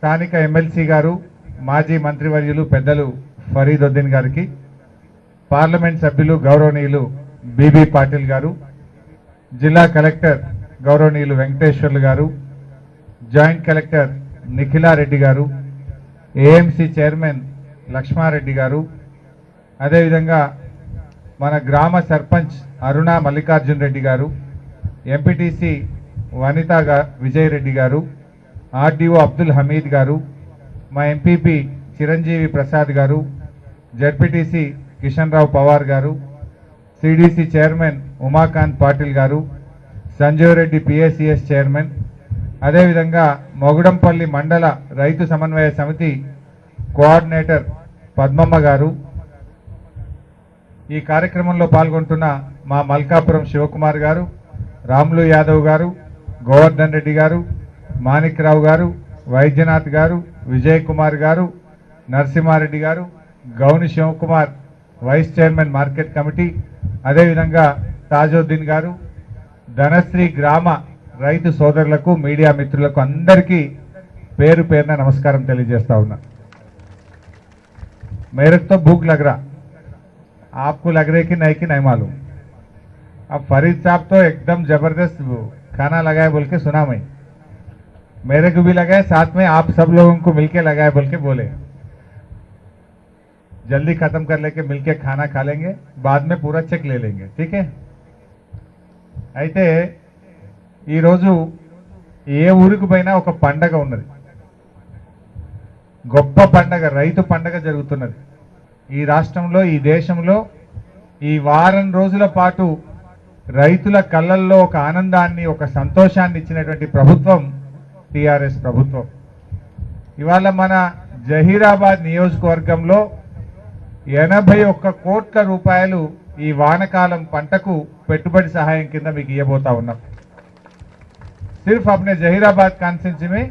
స్థానిక ఎమ్మెల్సీ గారు మాజీ మంత్రివర్యులు పెద్దలు ఫరీదుద్దీన్ గారికి, పార్లమెంట్ సభ్యులు గౌరవనీయులు బీబీ పాటిల్ గారు, జిల్లా కలెక్టర్ గౌరవనీయులు వెంకటేశ్వర్లు గారు, జాయింట్ కలెక్టర్ నిఖిలారెడ్డి గారు, ఏఎంసీ చైర్మన్ లక్ష్మారెడ్డి గారు, అదేవిధంగా మన గ్రామ సర్పంచ్ అరుణ మల్లికార్జున్ రెడ్డి గారు, ఎంపీటీసీ వనితా విజయ్ రెడ్డి గారు, ఆర్డీఓ అబ్దుల్ హమీద్ గారు, మా ఎంపీపీ చిరంజీవి ప్రసాద్ గారు, జడ్పీటీసీ కిషన్ రావు పవార్ గారు, సిడిసి చైర్మన్ ఉమాకాంత్ పాటిల్ గారు, సంజీవ్ రెడ్డి పిఎస్సిఎస్ చైర్మన్, అదేవిధంగా మొగుడంపల్లి మండల రైతు సమన్వయ సమితి కోఆర్డినేటర్ పద్మమ్మ గారు, ఈ కార్యక్రమంలో పాల్గొంటున్న మా మల్కాపురం శివకుమార్ గారు, రాములు యాదవ్ గారు, గోవర్ధన్ రెడ్డి గారు, మాణిక్రావు గారు, వైద్యనాథ్ గారు, విజయ్ కుమార్ గారు, నరసింహారెడ్డి గారు, Gouni Shivakumar vice chairman market committee, అదేవిధంగా తాజుద్దీన్ గారు, ధనశ్రీ గ్రామ రైతు సోదరులకు, మీడియా మిత్రులకు అందరికీ పేరు పేరున నమస్కారం తెలియజేస్తా ఉన్నా। मेरे तो भूख लग रहा, आपको लग रहा है कि नहीं मालूम। अब फरीद साहब तो एकदम जबरदस्त खाना लगाए बोल के सुना मैं, मेरे को भी लगाए, साथ में आप सब लोगों को मिलके लगाए बोल के बोले। जल्दी खत्म कर लेके मिलके खाना खा लेंगे, बाद में पूरा चेक ले लेंगे, ठीक है। అయితే ఈ రోజు ఏ ఊరికి పోయినా ఒక పండగ ఉన్నది, గొప్ప పండగ, రైతు పండగ జరుగుతున్నది ఈ రాష్ట్రంలో, ఈ దేశంలో। ఈ వారం రోజుల పాటు రైతుల కళ్ళల్లో ఒక ఆనందాన్ని, ఒక సంతోషాన్ని ఇచ్చినటువంటి ప్రభుత్వం టిఆర్ఎస్ ప్రభుత్వం। ఇవాళ మన జహీరాబాద్ నియోజకవర్గంలో 81 కోట్ల రూపాయలు ఈ వానకాలం పంటకు పెట్టుబడి సహాయం కింద మీకు ఇవ్వబోతా ఉన్నాం। सिर्फ अपने जहीराबाद कॉन्स्टिट्यूंसी में